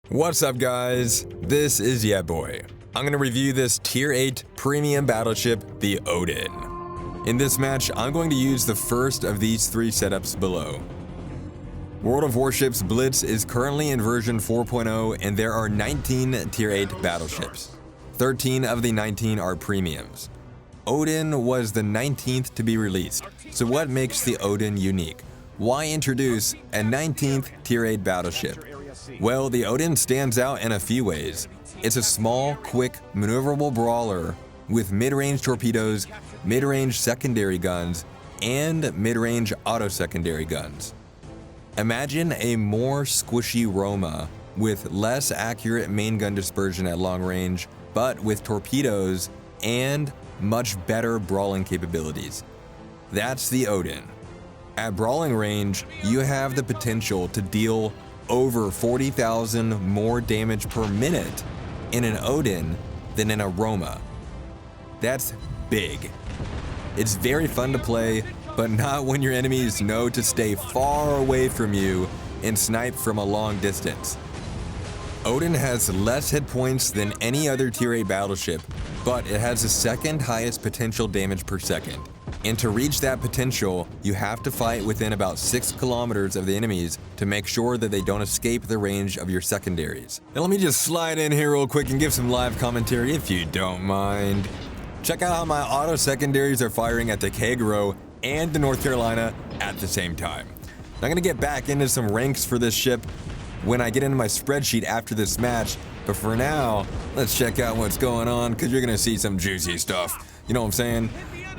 What's up, guys? This is YeahBuoy. I'm going to review this Tier 8 premium battleship, the Odin. In this match, I'm going to use the first of these three setups below. World of Warships Blitz is currently in version 4.0, and there are 19 Tier 8 battleships. 13 of the 19 are premiums. Odin was the 19th to be released. So what makes the Odin unique? Why introduce a 19th Tier 8 battleship? Well, the Odin stands out in a few ways. It's a small, quick, maneuverable brawler with mid-range torpedoes, mid-range secondary guns, and mid-range auto-secondary guns. Imagine a more squishy Roma with less accurate main gun dispersion at long range, but with torpedoes and much better brawling capabilities. That's the Odin. At brawling range, you have the potential to deal over 40,000 more damage per minute in an Odin than in a Roma. That's big. It's very fun to play, but not when your enemies know to stay far away from you and snipe from a long distance. Odin has less hit points than any other Tier 8 battleship, but it has the second highest potential damage per second. And to reach that potential, you have to fight within about 6 kilometers of the enemies to make sure that they don't escape the range of your secondaries. Now let me just slide in here real quick and give some live commentary if you don't mind. Check out how my auto secondaries are firing at the Kagero and the North Carolina at the same time. I'm gonna get back into some ranks for this ship when I get into my spreadsheet after this match, but for now, let's check out what's going on because you're gonna see some juicy stuff. You know what I'm saying?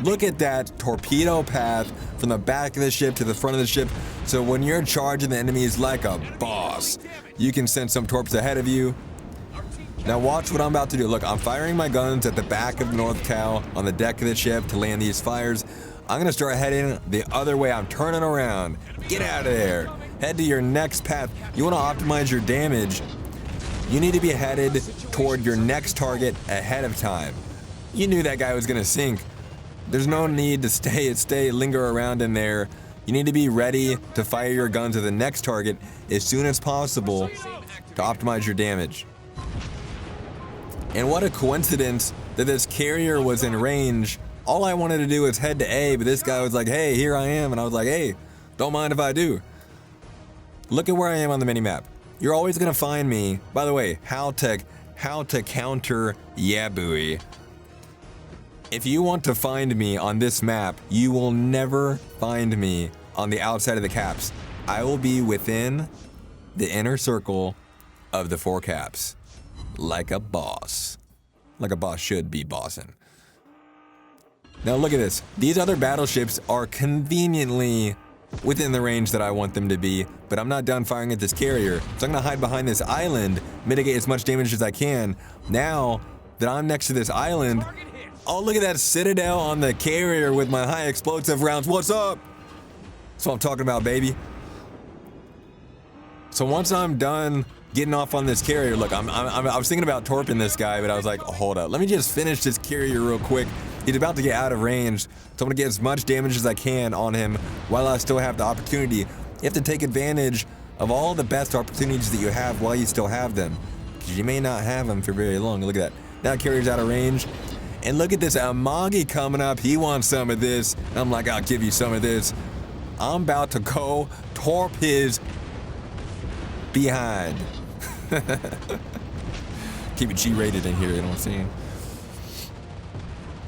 Look at that torpedo path from the back of the ship to the front of the ship. So when you're charging the enemies like a boss, you can send some torps ahead of you. Now watch what I'm about to do. Look, I'm firing my guns at the back of the North Cal on the deck of the ship to land these fires. I'm gonna start heading the other way. I'm turning around. Get out of there. Head to your next path. You wanna optimize your damage. You need to be headed toward your next target ahead of time. You knew that guy was gonna sink. There's no need to linger around in there. You need to be ready to fire your guns at the next target as soon as possible to optimize your damage. And what a coincidence that this carrier was in range. All I wanted to do was head to A, but this guy was like, hey, here I am. And I was like, hey, don't mind if I do. Look at where I am on the minimap. You're always gonna find me. By the way, how to counter YeahBuoy. If you want to find me on this map, you will never find me on the outside of the caps. I will be within the inner circle of the 4 caps, like a boss. Like a boss should be bossing. Now look at this. These other battleships are conveniently within the range that I want them to be, but I'm not done firing at this carrier. So I'm gonna hide behind this island, mitigate as much damage as I can. Now that I'm next to this island, oh, look at that citadel on the carrier with my high explosive rounds. What's up? That's what I'm talking about, baby. So once I'm done getting off on this carrier, look, I was thinking about torping this guy, but I was like, oh, hold up. Let me just finish this carrier real quick. He's about to get out of range, so I'm gonna get as much damage as I can on him while I still have the opportunity. You have to take advantage of all the best opportunities that you have while you still have them, because you may not have them for very long. Look at that. Now carrier's out of range. And look at this Amagi coming up. He wants some of this. I'm like, I'll give you some of this. I'm about to go torp his behind. Keep it G-rated in here, you know what I'm saying?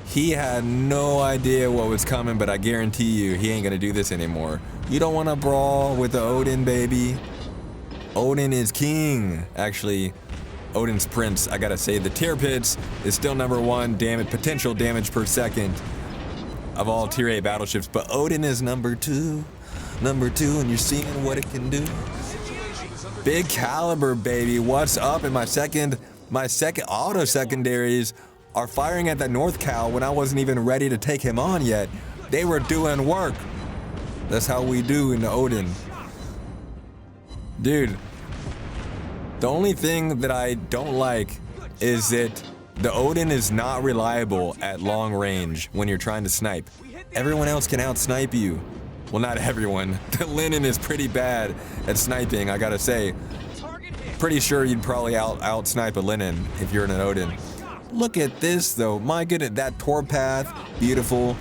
He had no idea what was coming, but I guarantee you, he ain't gonna do this anymore. You don't wanna brawl with the Odin, baby. Odin is king. Actually, Odin's prince, I gotta say, the tier pits is still #1 potential damage per second of all Tier 8 battleships, but Odin is number two, and you're seeing what it can do. Big caliber, baby. What's up? And my second auto secondaries are firing at that North Cal when I wasn't even ready to take him on yet. They were doing work. That's how we do in the Odin. Dude. The only thing that I don't like is that the Odin is not reliable at long range when you're trying to snipe. Everyone else can out-snipe you. Well, not everyone. The Linen is pretty bad at sniping, I gotta say. pretty sure you'd probably out snipe a Linen if you're in an Odin. Look at this though, my goodness, that torp path, beautiful.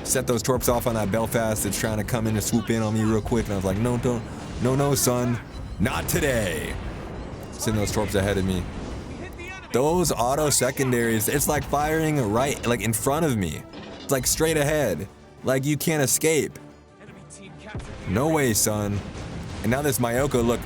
Set those torps off on that Belfast that's trying to come in and swoop in on me real quick, and I was like, no, son, not today. Send those torps ahead of me. Those auto secondaries, it's like firing right, like in front of me. It's like straight ahead, like you can't escape. No way, son. And now this Myoko, look.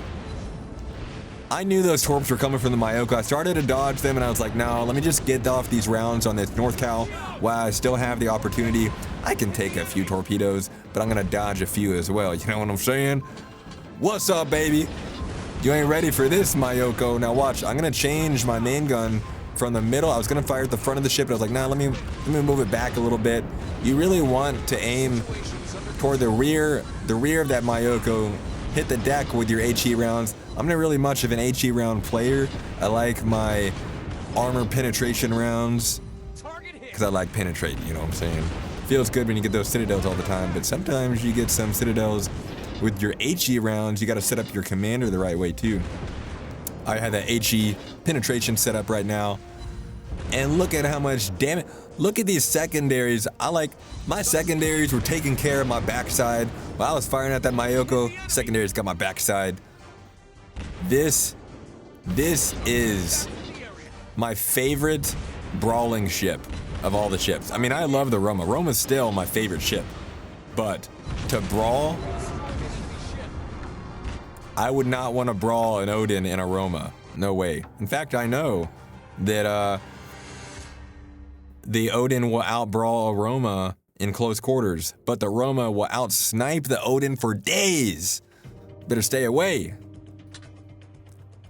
I knew those torps were coming from the Myoko. I started to dodge them, and I was like, no, let me just get off these rounds on this North Cow while I still have the opportunity. I can take a few torpedoes, but I'm gonna dodge a few as well. You know what I'm saying? What's up, baby? You ain't ready for this, Myoko. Now watch, I'm gonna change my main gun from the middle. I was gonna fire at the front of the ship, but I was like, nah, let me move it back a little bit. You really want to aim toward the rear of that Myoko. Hit the deck with your HE rounds. I'm not really much of an HE round player. I like my armor penetration rounds because I like penetrating, you know what I'm saying? Feels good when you get those citadels all the time, but sometimes you get some citadels with your HE rounds. You got to set up your commander the right way too. I have that HE penetration set up right now, and look at how much damage. Look at these secondaries. My secondaries were taking care of my backside while I was firing at that Myoko. Secondaries got my backside. This is my favorite brawling ship of all the ships. I mean, I love the Roma. Roma's still my favorite ship, but to brawl, I would not want to brawl an Odin in a Roma. No way. In fact, I know that the Odin will out-brawl a Roma in close quarters, but the Roma will out-snipe the Odin for days. Better stay away.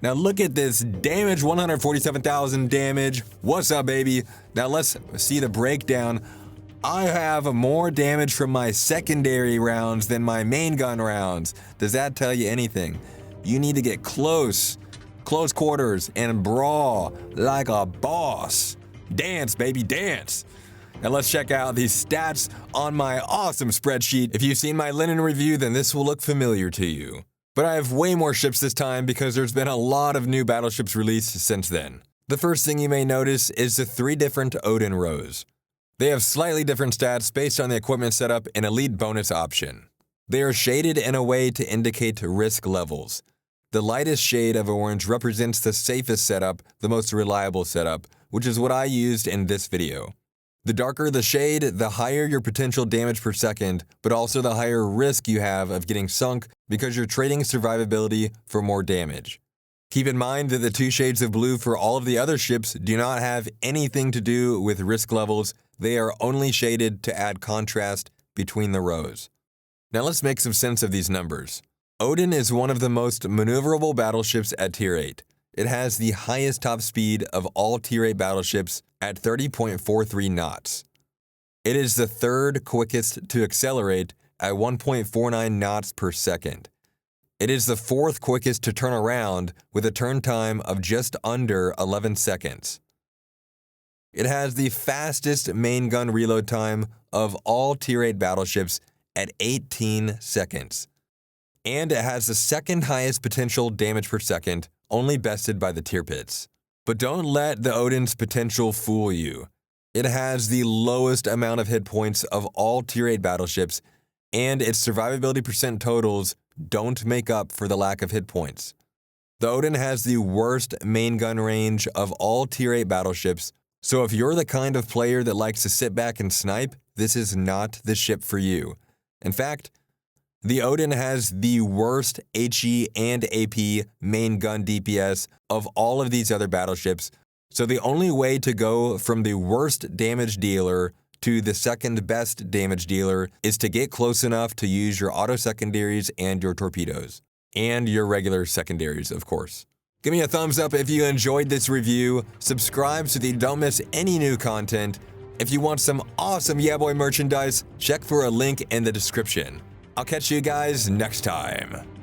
Now look at this damage, 147,000 damage. What's up, baby? Now let's see the breakdown. I have more damage from my secondary rounds than my main gun rounds. Does that tell you anything? You need to get close quarters, and brawl like a boss. Dance, baby, dance. Now let's check out these stats on my awesome spreadsheet. If you've seen my Linen review, then this will look familiar to you. But I have way more ships this time because there's been a lot of new battleships released since then. The first thing you may notice is the 3 different Odin rows. They have slightly different stats based on the equipment setup and elite bonus option. They are shaded in a way to indicate risk levels. The lightest shade of orange represents the safest setup, the most reliable setup, which is what I used in this video. The darker the shade, the higher your potential damage per second, but also the higher risk you have of getting sunk because you're trading survivability for more damage. Keep in mind that the 2 shades of blue for all of the other ships do not have anything to do with risk levels. They are only shaded to add contrast between the rows. Now let's make some sense of these numbers. Odin is one of the most maneuverable battleships at Tier 8. It has the highest top speed of all Tier 8 battleships at 30.43 knots. It is the 3rd quickest to accelerate at 1.49 knots per second. It is the 4th quickest to turn around with a turn time of just under 11 seconds. It has the fastest main gun reload time of all Tier 8 battleships at 18 seconds. And it has the 2nd highest potential damage per second, only bested by the Tier Pits. But don't let the Odin's potential fool you. It has the lowest amount of hit points of all Tier 8 battleships, and its survivability percent totals don't make up for the lack of hit points. The Odin has the worst main gun range of all Tier 8 battleships, so if you're the kind of player that likes to sit back and snipe, this is not the ship for you. In fact, the Odin has the worst HE and AP main gun DPS of all of these other battleships, so the only way to go from the worst damage dealer to the 2nd best damage dealer is to get close enough to use your auto secondaries and your torpedoes. And your regular secondaries, of course. Give me a thumbs up if you enjoyed this review, subscribe so that you don't miss any new content. If you want some awesome YeahBuoy merchandise, check for a link in the description. I'll catch you guys next time.